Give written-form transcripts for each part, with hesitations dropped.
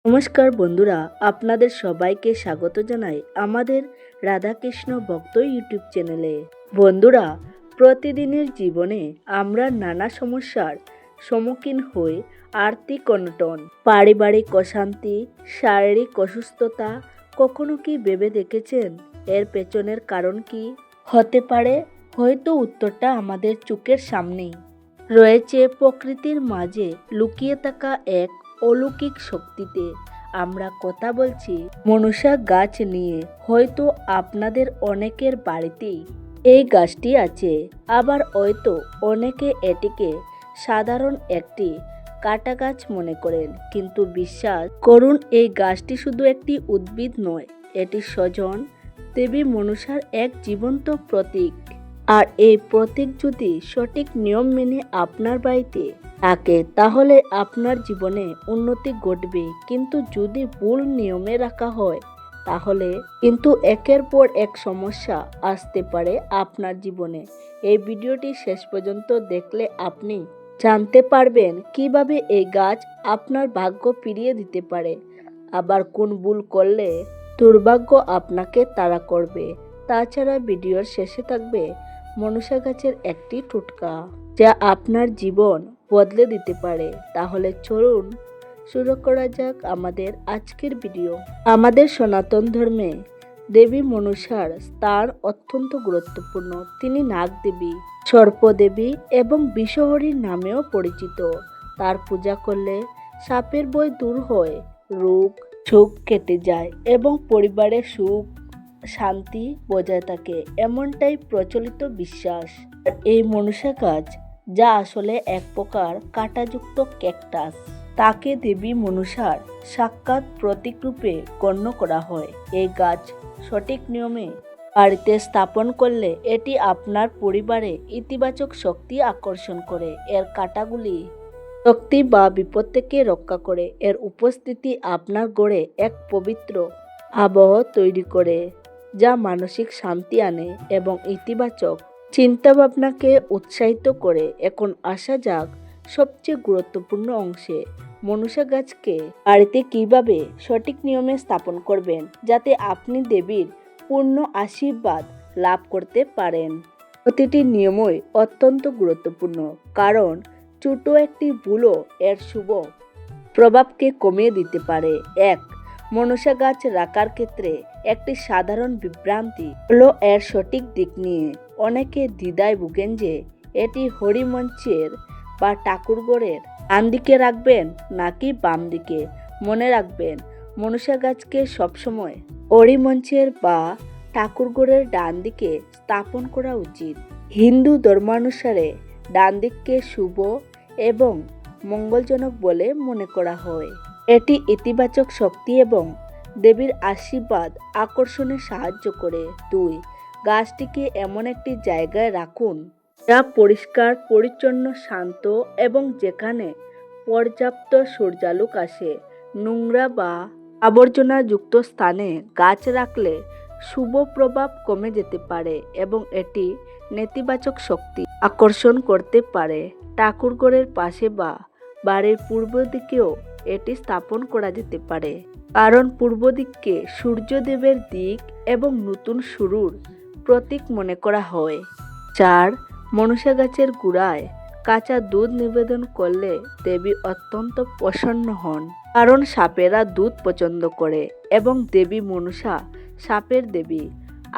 নমস্কার বন্ধুরা, আপনাদের সবাইকে স্বাগত জানাই আমাদের রাধাকৃষ্ণ ভক্ত ইউটিউব চ্যানেলে। বন্ধুরা, প্রতিদিনের জীবনে আমরা নানা সমস্যার সম্মুখীন হই। আর্থিক অনটন, পারিবারিক অশান্তি, শারীরিক অসুস্থতা। কখনো কি ভেবে দেখেছেন এর পেছনের কারণ কি হতে পারে? হয়তো উত্তরটা আমাদের চোখের সামনেই রয়েছে, প্রকৃতির মাঝে লুকিয়ে থাকা এক অলৌকিক শক্তিতে। আমরা কথা বলছি মনসা গাছ নিয়ে। হয়তো আপনাদের অনেকের বাড়িতেই এই গাছটি আছে, আবার হয়তো অনেকে এটিকে সাধারণ একটি কাটা গাছ মনে করেন। কিন্তু বিশ্বাস করুন, এই গাছটি শুধু একটি উদ্ভিদ নয়, এটি স্বজন দেবী মনসার এক জীবন্ত প্রতীক। আর এই প্রতীক যদি সঠিক নিয়ম মেনে আপনার বাড়িতে থাকে, তাহলে আপনার জীবনে উন্নতি ঘটবে। কিন্তু যদি ভুল নিয়মে রাখা হয়, তাহলে কিন্তু একের পর এক সমস্যা আসতে পারে আপনার জীবনে। এই ভিডিওটি শেষ পর্যন্ত দেখলে আপনি জানতে পারবেন কিভাবে এই গাছ আপনার ভাগ্য ফিরিয়ে দিতে পারে, আবার কোন ভুল করলে দুর্ভাগ্য আপনাকে তাড়া করবে। তাছাড়া ভিডিওর শেষে থাকবে মনসা গাছের একটি টোটকা, যা আপনার জীবন বদলে দিতে পারে। তাহলে চলুন শুরু করা যাক আমাদের আজকের ভিডিও। আমাদের সনাতন ধর্মে দেবী মনসার স্থান অত্যন্ত গুরুত্বপূর্ণ। তিনি নাগ দেবী, সর্পদেবী এবং বিষহরীর নামেও পরিচিত। তার পূজা করলে সাপের ভয় দূর হয়, রোগ শোক কেটে যায় এবং পরিবারের সুখ শান্তি বজায় থাকে, এমনটাই প্রচলিত বিশ্বাস। এই মনসা গাছ, যা আসলে এক প্রকার কাঁটাযুক্ত ক্যাকটাস, তাকে দেবী মনসার সাক্ষাৎ প্রতীক রূপে গণ্য করা হয়। এই গাছ সঠিক নিয়মে বাড়িতে স্থাপন করলে এটি আপনার পরিবারে ইতিবাচক শক্তি আকর্ষণ করে। এর কাঁটাগুলি শক্তি বা বিপদ থেকে রক্ষা করে। এর উপস্থিতি আপনার গড়ে এক পবিত্র আবহাওয়া তৈরি করে, যা মানসিক শান্তি আনে এবং ইতিবাচক চিন্তাভাবনাকে উৎসাহিত করে। এখন আসা যাক সবচেয়ে গুরুত্বপূর্ণ অংশে, মনসা গাছকে বাড়িতে কিভাবে সঠিক নিয়মে স্থাপন করবেন, যাতে আপনি দেবীর পূর্ণ আশীর্বাদ লাভ করতে পারেন। প্রতিটি নিয়মই অত্যন্ত গুরুত্বপূর্ণ, কারণ ছোট একটি ভুলও এর শুভ প্রভাবকে কমিয়ে দিতে পারে। এক, মনসা গাছ রাখার ক্ষেত্রে একটি সাধারণ বিভ্রান্তি হলো এর সঠিক দিক নিয়ে। অনেকে দ্বিধায় ভুগেন যে এটি হরিমঞ্চের বা ঠাকুরঘরের ডান দিকে রাখবেন নাকি বাম দিকে। মনে রাখবেন, মনসা গাছকে সবসময় হরিমঞ্চের বা ঠাকুরঘরের ডান দিকে স্থাপন করা উচিত। হিন্দু ধর্মানুসারে ডান দিককে শুভ এবং মঙ্গলজনক বলে মনে করা হয়। এটি ইতিবাচক শক্তি এবং দেবীর আশীর্বাদ আকর্ষণে সাহায্য করে। 2, গাছটিকে এমন একটি জায়গায় রাখুন যা পরিষ্কার পরিচ্ছন্ন, শান্ত এবং যেখানে পর্যাপ্ত সূর্যালোক আসে। নোংরা বা আবর্জনাযুক্ত স্থানে গাছ রাখলে শুভ প্রভাব কমে যেতে পারে এবং এটি নেতিবাচক শক্তি আকর্ষণ করতে পারে। ঠাকুরঘরের পাশে বা বাড়ির পূর্ব দিকেও এটি স্থাপন করা যেতে পারে, কারণ পূর্ব দিককে সূর্যদেবের দিক এবং নতুন শুরুর প্রতীক মনে করা হয়। 4, মনসা গাছের গোড়ায় কাঁচা দুধ নিবেদন করলে দেবী অত্যন্ত প্রসন্ন হন, কারণ সাপেরা দুধ পছন্দ করে এবং দেবী মনসা সাপের দেবী।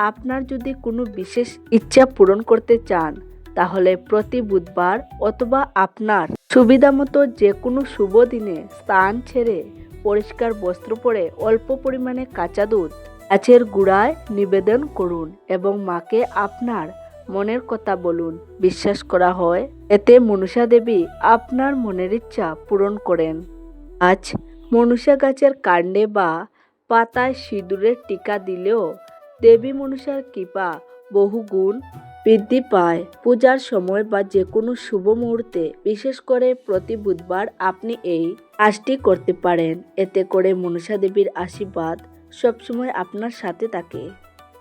আপনার যদি কোনো বিশেষ ইচ্ছা পূরণ করতে চান, তাহলে প্রতি বুধবার অথবা আপনার সুবিধামতো যে কোনো শুভ দিনে স্নান ছেড়ে পরিষ্কার বস্ত্র পরে অল্প পরিমাণে কাঁচা দুধ গাছের গোড়ায় নিবেদন করুন এবং মাকে আপনার মনের কথা বলুন। বিশ্বাস করা হয় এতে মনসা দেবী আপনার মনের ইচ্ছা পূরণ করেন। আজ মনসা গাছের কাণ্ডে বা পাতায় সিঁদুরের টিকা দিলেও দেবী মনসার কৃপা বহুগুণ বৃদ্ধি পায়। পূজার সময় বা যে কোনো শুভ মুহূর্তে, বিশেষ করে প্রতি বুধবার, আপনি এই কাজটি করতে পারেন। এতে করে মনসা দেবীর আশীর্বাদ সবসময় আপনার সাথে থাকে।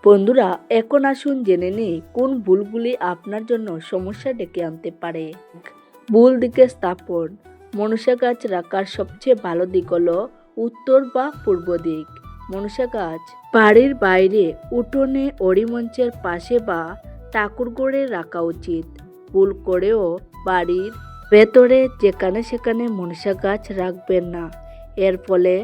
বন্ধুরা, এখন আসুন জেনে নিই কোন ভুলগুলি আপনার জন্য সমস্যা ডেকে আনতে পারে। ভুল দিকে স্থাপন। মনসা গাছ রাখার সবচেয়ে ভালো দিক হলো উত্তর বা পূর্ব দিক। মনসা গাছ বাড়ির বাইরে, উঠোনে, অরিমঞ্চের পাশে বা ঠাকুরঘরে রাখা উচিত। ভুল করেও বাড়ির ভেতরে যেখানে সেখানে মনসা গাছ রাখবেন না। এর ফলে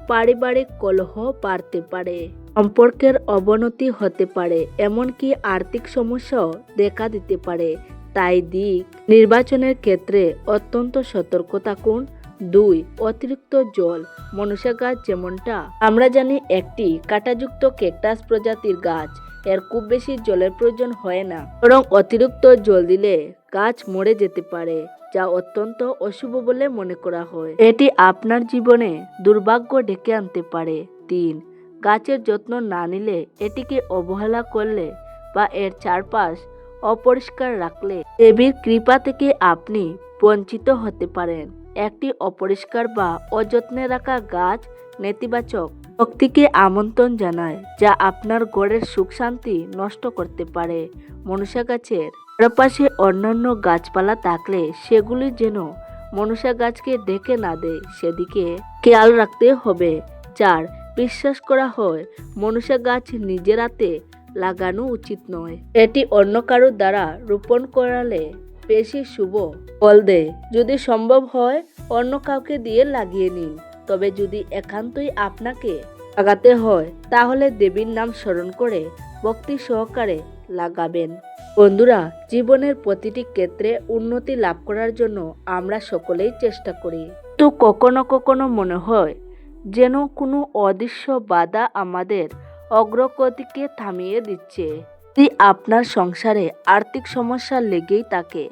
পারিবারিক কলহ বাড়তে পারে, সম্পর্কের অবনতি হতে পারে, এমনকি আর্থিক সমস্যাও দেখা দিতে পারে। তাই দিক নির্বাচনের ক্ষেত্রে অত্যন্ত সতর্ক থাকুন। 2. অতিরিক্ত জল। মনসা গাছ যেমনটা আমরা জানি একটি কাঁটাযুক্ত ক্যাকটাস প্রজাতির গাছ, এর খুব বেশি জলের প্রয়োজন হয় না, বরং অতিরিক্ত জল দিলে গাছ মরে যেতে পারে, যা অত্যন্ত অশুভ বলে মনে করা হয়। এটি আপনার জীবনে দুর্ভাগ্য ডেকে আনতে পারে। 3. গাছের যত্ন না নিলে, এটিকে অবহেলা করলে বা এর চারপাশ অপরিষ্কার রাখলে দেবীর কৃপা থেকে আপনি বঞ্চিত হতে পারেন। একটি অপরিষ্কার বা অযত্নে রাখা গাছ নেতিবাচক শক্তিকে আমন্ত্রণ জানায়, যা আপনার ঘরের সুখ শান্তি নষ্ট করতে পারে। মনসা গাছের চারপাশে অন্যান্য গাছপালা থাকলে সেগুলি যেন মনসা গাছকে ডেকে না দেয়, সেদিকে খেয়াল রাখতে হবে। 4. বিশ্বাস করা হয় মনসা গাছ নিজের হাতে লাগানো উচিত নয়। এটি অন্য কারো দ্বারা রোপণ করালে বেশি শুভ ফল দেয়। যদি সম্ভব হয় অন্য কাউকে দিয়ে লাগিয়ে নিন। তবে যদি একান্তই আপনাকে লাগাতে হয় তাহলে দেবীর নাম স্মরণ করে ভক্তি সহকারে লাগাবেন। বন্ধুরা, জীবনের প্রতিটি ক্ষেত্রে উন্নতি লাভ করার জন্য আমরা সকলেই চেষ্টা করি, তো কখনো কখনো মনে হয় যেন কোনো অদৃশ্য বাধা আমাদের অগ্রগতিকে থামিয়ে দিচ্ছে। যদি আপনার সংসারে আর্থিক সমস্যা লেগেই থাকে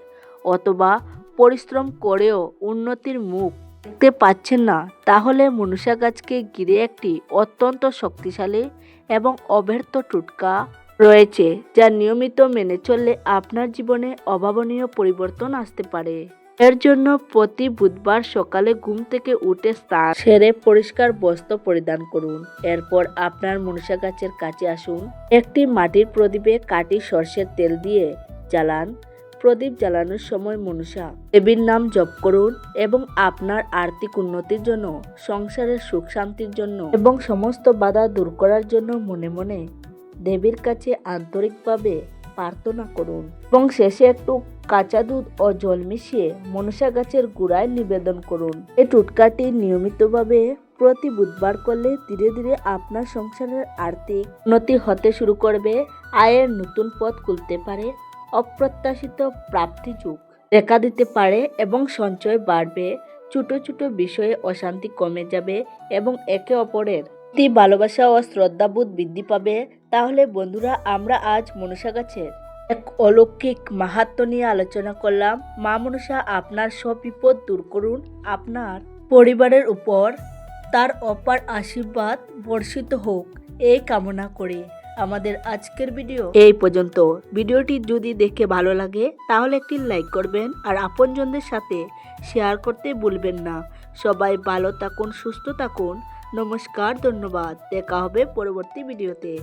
অথবা পরিশ্রম করেও উন্নতির মুখ দেখতে পাচ্ছেন না, তাহলে মনসা গাছকে ঘিরে একটি অত্যন্ত শক্তিশালী এবং অব্যর্থ টোটকা রয়েছে, যা নিয়মিত মেনে চললে আপনার জীবনে অভাবনীয় পরিবর্তন আসতে পারে। এর জন্য প্রতি বুধবার সকালে ঘুম থেকে উঠে স্নান সেরে পরিষ্কার বস্ত্র পরিধান করুন। এরপর আপনার মনসা গাছের কাছে আসুন। একটি মাটির প্রদীপে কাটি সর্ষের তেল দিয়ে জ্বালান। প্রদীপ জ্বালানোর সময় মনসা দেবীর নাম জপ করুন এবং আপনার আর্থিক উন্নতির জন্য, সংসারের সুখ শান্তির জন্য এবং সমস্ত বাধা দূর করার জন্য মনে মনে দেবীর কাছে আন্তরিকভাবে প্রার্থনা করুন এবং শেষে একটু কাঁচা দুধ ও জল মিশিয়ে মনসা গাছের গোড়ায় নিবেদন করুন। এই টোটকাটি নিয়মিতভাবে প্রতি বুধবার করলে ধীরে ধীরে আপনার সংসারের আর্থিক উন্নতি হতে শুরু করবে, আয়ের নতুন পথ খুলতে পারে, অপ্রত্যাশিত প্রাপ্তি যোগ দেখা দিতে পারে এবং সঞ্চয় বাড়বে। ছোট ছোট বিষয়ে অশান্তি কমে যাবে এবং একে অপরের প্রতি ভালোবাসা ও শ্রদ্ধাবোধ বৃদ্ধি পাবে। তাহলে বন্ধুরা, আমরা আজ মনসা গাছের এক অলৌকিক মাহাত্ম্য নিয়ে আলোচনা করলাম। মা মনসা আপনার সব বিপদ দূর করুন, আপনার পরিবারের উপর তার অপার আশীর্বাদ বর্ষিত হোক, এই কামনা করি। আমাদের আজকের ভিডিও এই পর্যন্ত। ভিডিওটি যদি দেখে ভালো লাগে তাহলে একটি লাইক করবেন আর আপনজনদের সাথে শেয়ার করতে ভুলবেন না। সবাই ভালো থাকুন, সুস্থ থাকুন। নমস্কার, ধন্যবাদ। দেখা হবে পরবর্তী ভিডিওতে।